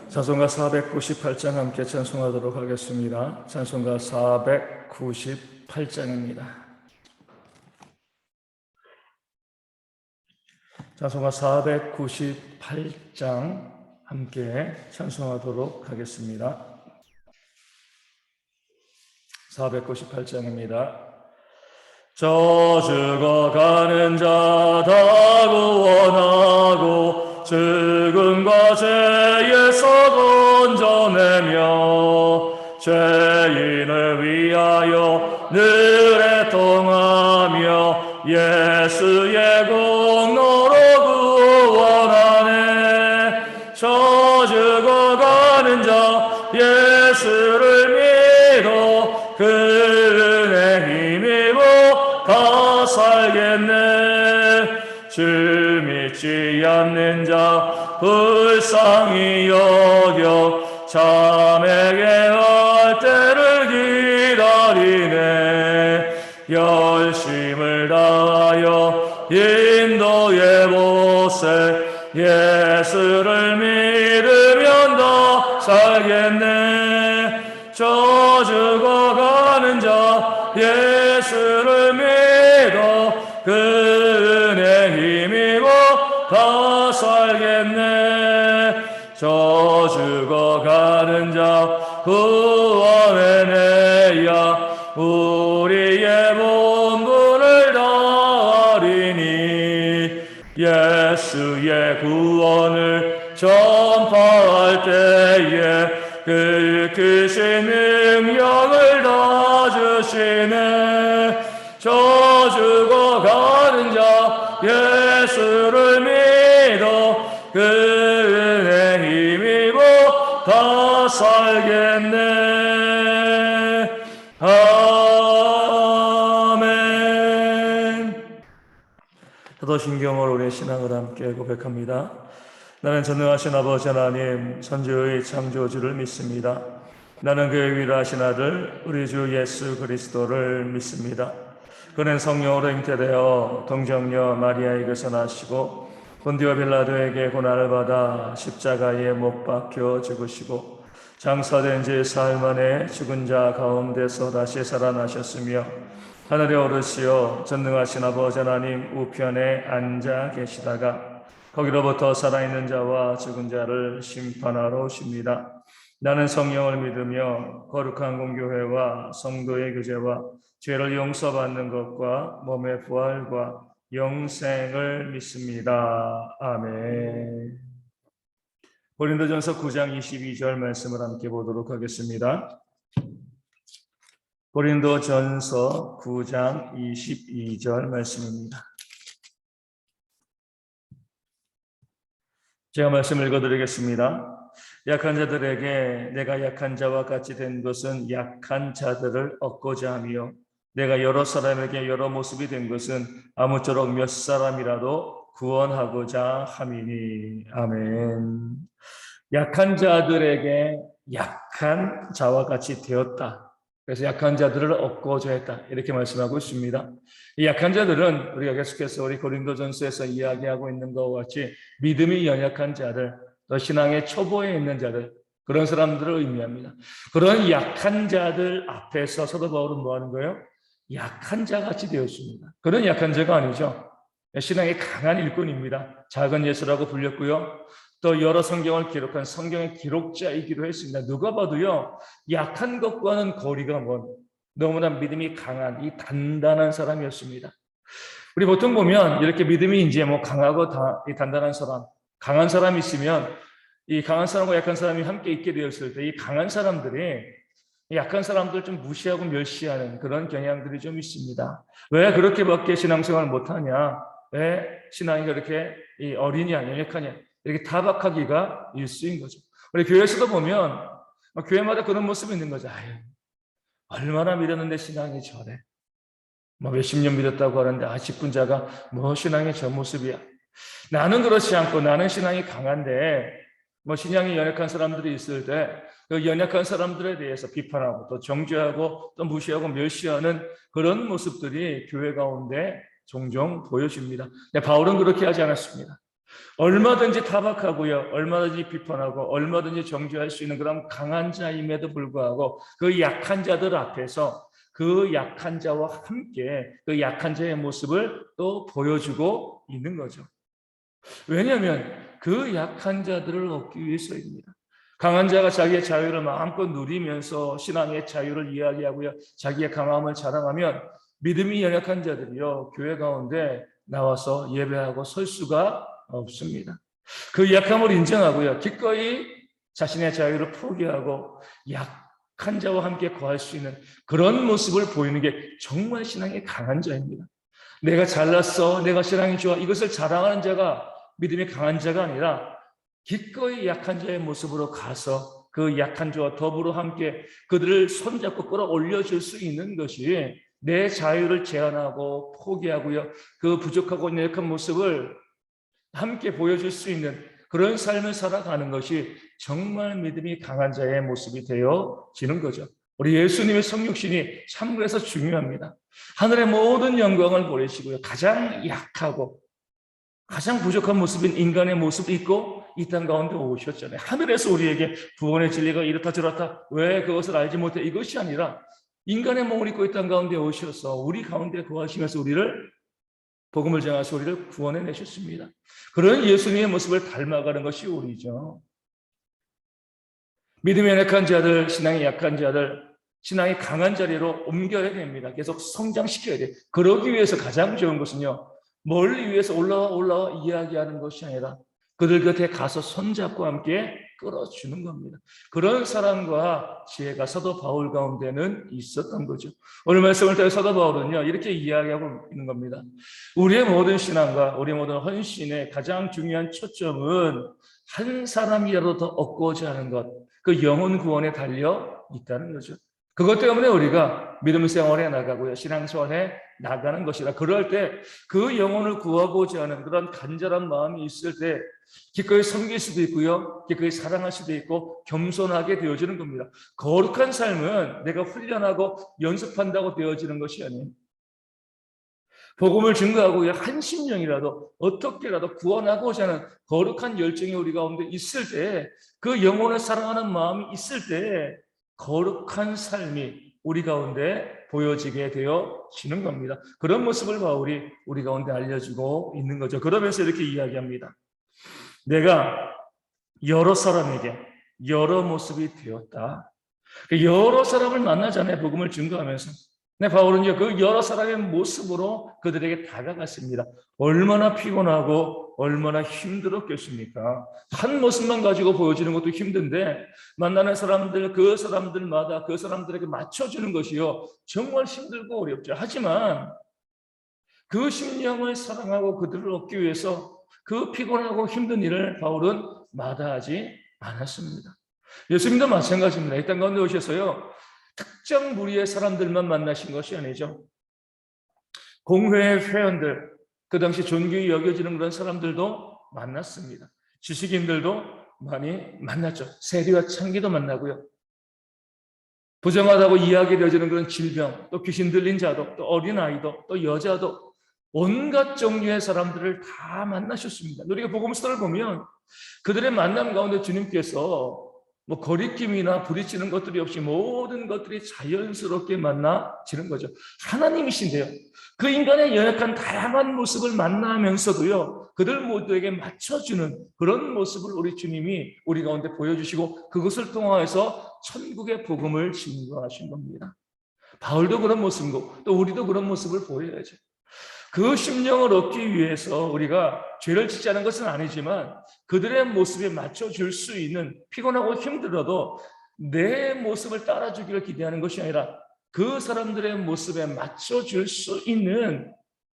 찬송가 498장 함께 찬송하도록 하겠습니다. 찬송가 498장입니다. 찬송가 498장 함께 찬송하도록 하겠습니다. 498장입니다. 저 죽어가는 자 다 구원하고 죽음과 죄에서 건져내며 죄인을 위하여 늘 애통하며 예수의 공로로 구원하네. 저 죽어가는 자 예수를 믿어 그 은혜 힘입어 다 살겠네. 주 믿지 않는 자 불쌍히 여겨 자매게 할 때를 기다리네. 열심을 다하여 인도해 보세. 예수를 믿으면 다 살겠네. 저 죽어가는 자 예수를 믿어 그 은혜 힘입어 다 살겠네. 저 죽어가는 자 구원의 내야 우리의 본분을 다하리니. 예수의 구원을 전파할 때에 그 크신 능력을 다 주시네. 저 죽어가는 자 예수를 믿어 그 은혜 힘입어 다 살겠네. 아멘. 사도신경으로 우리의 신앙을 함께 고백합니다. 나는 전능하신 아버지 하나님 천지의 창조주를 믿습니다. 나는 그의 위대하신 아들 우리 주 예수 그리스도를 믿습니다. 그는 성령으로 잉태되어 동정녀 마리아에게서 나시고 본디오 빌라도에게 고난을 받아 십자가에 못 박혀 죽으시고 장사된 지 사흘 만에 죽은 자 가운데서 다시 살아나셨으며 하늘에 오르시어 전능하신 아버지 하나님 우편에 앉아 계시다가 거기로부터 살아있는 자와 죽은 자를 심판하러 오십니다. 나는 성령을 믿으며 거룩한 공교회와 성도의 교제와 죄를 용서받는 것과 몸의 부활과 영생을 믿습니다. 아멘. 고린도전서 9장 22절 말씀을 함께 보도록 하겠습니다. 고린도전서 9장 22절 말씀입니다. 제가 말씀 읽어드리겠습니다. 약한 자들에게 내가 약한 자와 같이 된 것은 약한 자들을 얻고자 하며 내가 여러 사람에게 여러 모습이 된 것은 아무쪼록 몇 사람이라도 구원하고자 함이니. 아멘. 약한 자들에게 약한 자와 같이 되었다. 그래서 약한 자들을 얻고자 했다. 이렇게 말씀하고 있습니다. 이 약한 자들은 우리가 계속해서 우리 고린도전서에서 이야기하고 있는 것과 같이 믿음이 연약한 자들, 또 신앙의 초보에 있는 자들, 그런 사람들을 의미합니다. 그런 약한 자들 앞에서 사도 바울은 뭐 하는 거예요? 약한 자같이 되었습니다. 그런 약한 자가 아니죠. 신앙의 강한 일꾼입니다. 작은 예수라고 불렸고요. 또 여러 성경을 기록한 성경의 기록자이기도 했습니다. 누가 봐도요, 약한 것과는 거리가 먼 너무나 믿음이 강한 이 단단한 사람이었습니다. 우리 보통 보면 이렇게 믿음이 이제 뭐 강하고 이 단단한 사람, 강한 사람이 있으면 이 강한 사람과 약한 사람이 함께 있게 되었을 때 이 강한 사람들이 약한 사람들 좀 무시하고 멸시하는 그런 경향들이 좀 있습니다. 왜 그렇게밖에 신앙생활을 못하냐? 왜 신앙이 그렇게 어리냐, 연약하냐? 이렇게 타박하기가 일수인 거죠. 우리 교회에서도 보면 교회마다 그런 모습이 있는 거죠. 아유, 얼마나 믿었는데 신앙이 저래. 뭐 몇십 년 믿었다고 하는데 직분자가 뭐 신앙이 저 모습이야. 나는 그렇지 않고 나는 신앙이 강한데 뭐 신앙이 연약한 사람들이 있을 때 그 연약한 사람들에 대해서 비판하고 또 정죄하고 또 무시하고 멸시하는 그런 모습들이 교회 가운데 종종 보여집니다. 바울은 그렇게 하지 않았습니다. 얼마든지 타박하고요, 얼마든지 비판하고 얼마든지 정죄할 수 있는 그런 강한 자임에도 불구하고 그 약한 자들 앞에서 그 약한 자와 함께 그 약한 자의 모습을 또 보여주고 있는 거죠. 왜냐하면 그 약한 자들을 얻기 위해서입니다. 강한 자가 자기의 자유를 마음껏 누리면서 신앙의 자유를 이야기하고요, 자기의 강함을 자랑하면 믿음이 연약한 자들이요, 교회 가운데 나와서 예배하고 설 수가 없습니다. 그 약함을 인정하고요, 기꺼이 자신의 자유를 포기하고 약한 자와 함께 거할 수 있는 그런 모습을 보이는 게 정말 신앙의 강한 자입니다. 내가 잘났어, 내가 신앙이 좋아, 이것을 자랑하는 자가 믿음이 강한 자가 아니라 기꺼이 약한 자의 모습으로 가서 그 약한 자와 더불어 함께 그들을 손잡고 끌어올려 줄 수 있는 것이 내 자유를 제한하고 포기하고요, 그 부족하고 연약한 모습을 함께 보여줄 수 있는 그런 삶을 살아가는 것이 정말 믿음이 강한 자의 모습이 되어지는 거죠. 우리 예수님의 성육신이 참 그래서 중요합니다. 하늘의 모든 영광을 보내시고요, 가장 약하고 가장 부족한 모습인 인간의 모습을 입고 이 땅 가운데 오셨잖아요. 하늘에서 우리에게 구원의 진리가 이렇다 저렇다, 왜 그것을 알지 못해, 이것이 아니라 인간의 몸을 입고 이 땅 가운데 오셔서 우리 가운데 거하시면서 우리를 복음을 전하셔서 우리를 구원해 내셨습니다. 그런 예수님의 모습을 닮아가는 것이 우리죠. 믿음이 연약한 자들, 신앙이 약한 자들, 신앙이 강한 자리로 옮겨야 됩니다. 계속 성장시켜야 돼요. 그러기 위해서 가장 좋은 것은요, 멀리 위에서 올라와 이야기하는 것이 아니라 그들 곁에 가서 손잡고 함께 끌어주는 겁니다. 그런 사랑과 지혜가 사도 바울 가운데는 있었던 거죠. 오늘 말씀을 통해 사도 바울은요, 이렇게 이야기하고 있는 겁니다. 우리의 모든 신앙과 우리의 모든 헌신의 가장 중요한 초점은 한 사람이라도 더 얻고자 하는 것, 그 영혼 구원에 달려 있다는 거죠. 그것 때문에 우리가 믿음 생활에 나가고요, 신앙 생활에 나가는 것이라. 그럴 때 그 영혼을 구하고자 하는 그런 간절한 마음이 있을 때 기꺼이 섬길 수도 있고요, 기꺼이 사랑할 수도 있고 겸손하게 되어지는 겁니다. 거룩한 삶은 내가 훈련하고 연습한다고 되어지는 것이 아니에요. 복음을 증거하고 한 심령이라도 어떻게라도 구원하고자 하는 거룩한 열정이 우리 가운데 있을 때, 그 영혼을 사랑하는 마음이 있을 때 거룩한 삶이 우리 가운데 보여지게 되어지는 겁니다. 그런 모습을 바울이 우리 가운데 알려주고 있는 거죠. 그러면서 이렇게 이야기합니다. 내가 여러 사람에게 여러 모습이 되었다. 여러 사람을 만나잖아요, 복음을 증거하면서. 네, 바울은요, 그 여러 사람의 모습으로 그들에게 다가갔습니다. 얼마나 피곤하고 얼마나 힘들었겠습니까? 한 모습만 가지고 보여지는 것도 힘든데, 만나는 사람들, 그 사람들마다 그 사람들에게 맞춰주는 것이요, 정말 힘들고 어렵죠. 하지만 그 심령을 사랑하고 그들을 얻기 위해서 그 피곤하고 힘든 일을 바울은 마다하지 않았습니다. 예수님도 마찬가지입니다. 이 땅 가운데 오셔서요, 특정 무리의 사람들만 만나신 것이 아니죠. 공회의 회원들, 그 당시 존귀히 여겨지는 그런 사람들도 만났습니다. 지식인들도 많이 만났죠. 세리와 창기도 만나고요, 부정하다고 이야기되어지는 그런 질병, 또 귀신 들린 자도, 또 어린아이도, 또 여자도, 온갖 종류의 사람들을 다 만나셨습니다. 우리가 복음서를 보면 그들의 만남 가운데 주님께서 거리낌이나 부딪히는 것들이 없이 모든 것들이 자연스럽게 만나지는 거죠. 하나님이신데요, 그 인간의 연약한 다양한 모습을 만나면서도요, 그들 모두에게 맞춰주는 그런 모습을 우리 주님이 우리 가운데 보여주시고 그것을 통하여서 천국의 복음을 증거하신 겁니다. 바울도 그런 모습이고 또 우리도 그런 모습을 보여야죠. 그 심령을 얻기 위해서 우리가 죄를 짓지 않은 것은 아니지만 그들의 모습에 맞춰줄 수 있는, 피곤하고 힘들어도 내 모습을 따라주기를 기대하는 것이 아니라 그 사람들의 모습에 맞춰줄 수 있는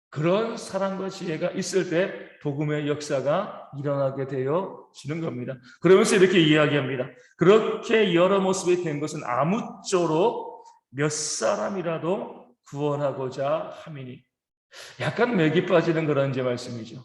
그런 사랑과 지혜가 있을 때 복음의 역사가 일어나게 되어지는 겁니다. 그러면서 이렇게 이야기합니다. 그렇게 여러 모습이 된 것은 아무쪼록 몇 사람이라도 구원하고자 함이니. 약간 맥이 빠지는 그런 제 말씀이죠.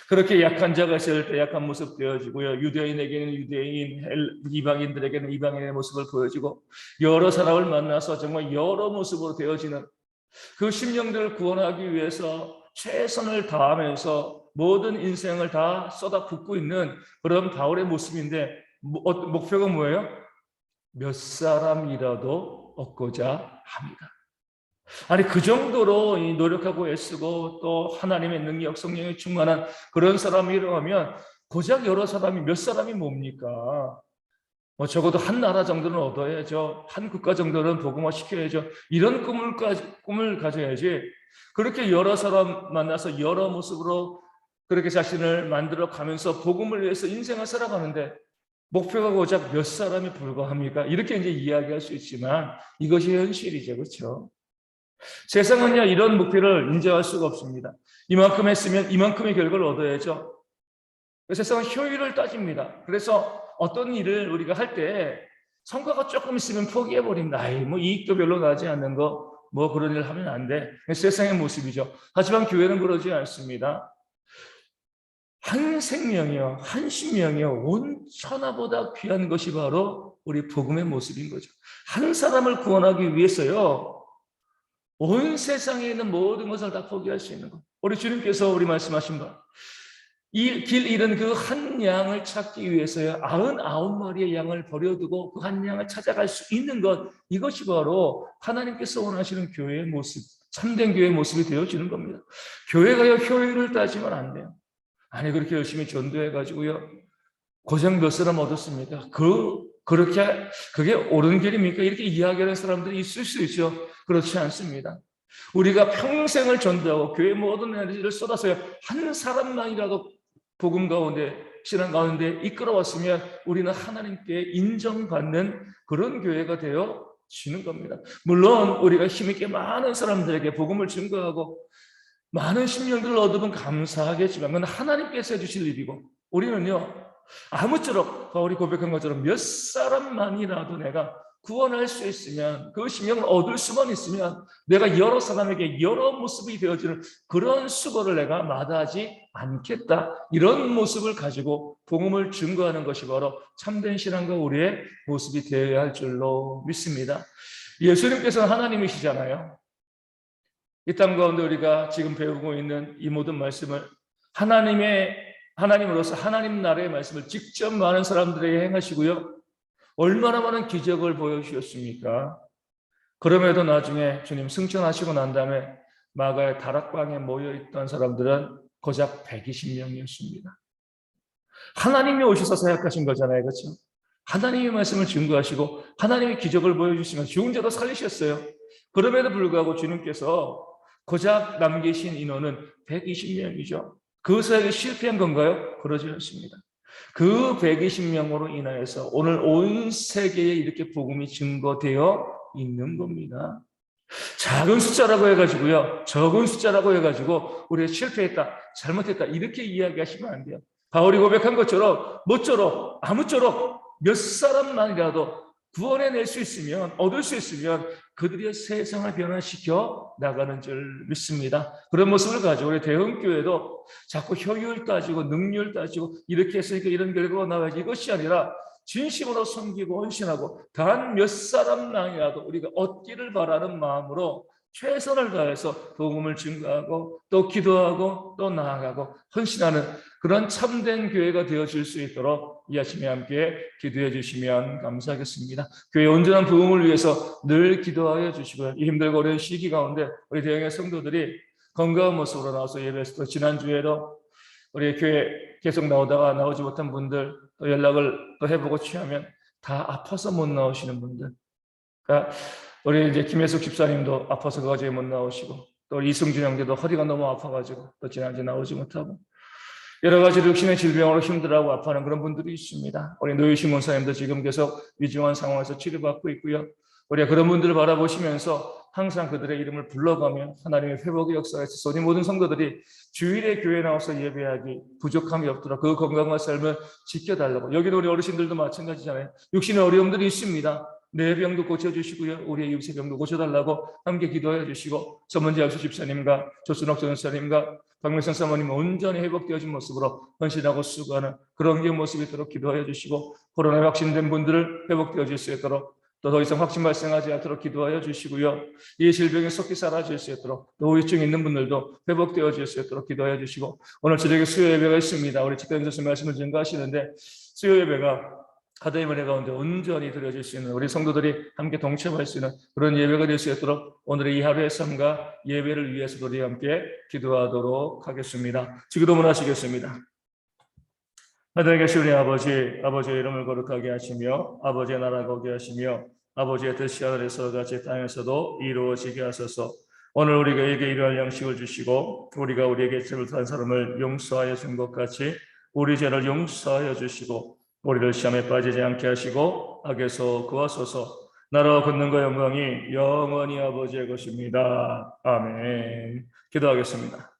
그렇게 약한 자가 있을 때 약한 모습 되어지고요, 유대인에게는 유대인, 이방인들에게는 이방인의 모습을 보여지고, 여러 사람을 만나서 정말 여러 모습으로 되어지는 그 심령들을 구원하기 위해서 최선을 다하면서 모든 인생을 다 쏟아붓고 있는 그런 바울의 모습인데 목표가 뭐예요? 몇 사람이라도 얻고자 합니다. 아니 그 정도로 노력하고 애쓰고 또 하나님의 능력 성령에 충만한 그런 사람이라고 하면 고작 여러 사람이 몇 사람이 뭡니까? 뭐 적어도 한 나라 정도는 얻어야죠. 한 국가 정도는 복음화 시켜야죠. 이런 꿈을 가져야지. 그렇게 여러 사람 만나서 여러 모습으로 그렇게 자신을 만들어 가면서 복음을 위해서 인생을 살아가는데 목표가 고작 몇 사람이 불과합니까? 이렇게 이제 이야기할 수 있지만 이것이 현실이죠. 그렇죠? 세상은요, 이런 목표를 인정할 수가 없습니다. 이만큼 했으면 이만큼의 결과를 얻어야죠. 세상은 효율을 따집니다. 그래서 어떤 일을 우리가 할 때 성과가 조금 있으면 포기해버립니다. 아이, 뭐 이익도 별로 나지 않는 거, 뭐 그런 일을 하면 안 돼. 세상의 모습이죠. 하지만 교회는 그러지 않습니다. 한 생명이요, 한 심령이요, 온 천하보다 귀한 것이 바로 우리 복음의 모습인 거죠. 한 사람을 구원하기 위해서요, 온 세상에 있는 모든 것을 다 포기할 수 있는 것. 우리 주님께서 우리 말씀하신 바, 이 길 잃은 그 한 양을 찾기 위해서요 99마리의 양을 버려두고 그 한 양을 찾아갈 수 있는 것, 이것이 바로 하나님께서 원하시는 교회의 모습, 참된 교회의 모습이 되어지는 겁니다. 교회가요 효율을 따지면 안 돼요. 아니 그렇게 열심히 전도해가지고요 고작 몇 사람 얻었습니까? 그게 옳은 길입니까? 이렇게 이야기하는 사람들이 있을 수 있죠. 그렇지 않습니다. 우리가 평생을 전도하고 교회 모든 에너지를 쏟아서요 한 사람만이라도 복음 가운데, 신앙 가운데 이끌어왔으면 우리는 하나님께 인정받는 그런 교회가 되어지는 겁니다. 물론 우리가 힘있게 많은 사람들에게 복음을 증거하고 많은 심령들을 얻으면 감사하겠지만 그건 하나님께서 해주실 일이고, 우리는요 아무쪼록 바울이 고백한 것처럼 몇 사람만이라도 내가 구원할 수 있으면, 그 심령을 얻을 수만 있으면 내가 여러 사람에게 여러 모습이 되어지는 그런 수고를 내가 마다하지 않겠다, 이런 모습을 가지고 복음을 증거하는 것이 바로 참된 신앙과 우리의 모습이 되어야 할 줄로 믿습니다. 예수님께서는 하나님이시잖아요. 이 땅 가운데 우리가 지금 배우고 있는 이 모든 말씀을 하나님으로서 하나님 나라의 말씀을 직접 많은 사람들에게 행하시고요 얼마나 많은 기적을 보여주셨습니까? 그럼에도 나중에 주님 승천하시고 난 다음에 마가의 다락방에 모여있던 사람들은 고작 120명이었습니다. 하나님이 오셔서 사역하신 거잖아요. 그렇죠? 하나님의 말씀을 증거하시고 하나님의 기적을 보여주시면 죽은 자도 살리셨어요. 그럼에도 불구하고 주님께서 고작 남기신 인원은 120명이죠. 그 사역이 실패한 건가요? 그러지 않습니다. 그 120명으로 인하여서 오늘 온 세계에 이렇게 복음이 증거되어 있는 겁니다. 작은 숫자라고 해가지고요, 적은 숫자라고 해가지고 우리가 실패했다, 잘못했다 이렇게 이야기하시면 안 돼요. 바울이 고백한 것처럼 모쪼록 아무쪼록 몇 사람만이라도 구원해낼 수 있으면, 얻을 수 있으면 그들이 세상을 변화시켜 나가는 줄 믿습니다. 그런 모습을 가지고 우리 대형교회도 자꾸 효율 따지고 능률 따지고 이렇게 했으니까 이런 결과가 나와야지, 이것이 아니라 진심으로 섬기고 헌신하고 단 몇 사람만이라도 우리가 얻기를 바라는 마음으로 최선을 다해서 복음을 증거하고 또 기도하고 또 나아가고 헌신하는 그런 참된 교회가 되어질 수 있도록 이 아침에 함께 기도해 주시면 감사하겠습니다. 교회 온전한 부흥을 위해서 늘 기도하여 주시고요. 이 힘들고 어려운 시기 가운데 우리 대형의 성도들이 건강한 모습으로 나와서 예배했을 때, 지난주에도 우리 교회 계속 나오다가 나오지 못한 분들, 또 연락을 또 해보고 취하면 다 아파서 못 나오시는 분들, 그러니까 우리 이제 김혜숙 집사님도 아파서 그 어제 못 나오시고, 또 이승준 형제도 허리가 너무 아파가지고 또 지난주에 나오지 못하고, 여러 가지 육신의 질병으로 힘들어하고 아파하는 그런 분들이 있습니다. 우리 노유신 목사님도 지금 계속 위중한 상황에서 치료받고 있고요. 우리가 그런 분들을 바라보시면서 항상 그들의 이름을 불러가며 하나님의 회복의 역사에 있어서 우리 모든 성도들이 주일에 교회에 나와서 예배하기 부족함이 없도록 그 건강한 삶을 지켜달라고. 여기도 우리 어르신들도 마찬가지잖아요. 육신의 어려움들이 있습니다. 내 병도 고쳐주시고요, 우리의 육신의 병도 고쳐달라고 함께 기도해 주시고, 전문지 약수 집사님과 조순옥 전사님과 박명선 사모님 온전히 회복되어진 모습으로 헌신하고 수고하는 그런 모습이 있도록 기도해 주시고, 코로나에 확진된 분들을 회복되어질 수 있도록 또 더 이상 확진 발생하지 않도록 기도하여 주시고요. 이 질병이 속히 사라질 수 있도록, 또 우울증 있는 분들도 회복되어질 수 있도록 기도하여 주시고, 오늘 저녁에 수요 예배가 있습니다. 우리 집사님께서 말씀을 증거하시는데 수요 예배가 하나님의 은혜 가운데 온전히 드려질 수 있는, 우리 성도들이 함께 동참할 수 있는 그런 예배가 될 수 있도록 오늘의 이 하루의 삶과 예배를 위해서 우리 함께 기도하도록 하겠습니다. 기도문 하시겠습니다. 하늘에 계신 우리 아버지, 아버지의 이름을 거룩하게 하시며 아버지의 나라가 오게 하시며 아버지의 뜻이 하늘에서 같이 땅에서도 이루어지게 하소서. 오늘 우리에게 일용할 양식을 주시고 우리가 우리에게 죄를 한 사람을 용서하여 준 것 같이 우리 죄를 용서하여 주시고 우리를 시험에 빠지지 않게 하시고 악에서 구하소서. 나라와 권능과 영광이 영원히 아버지의 것입니다. 아멘. 기도하겠습니다.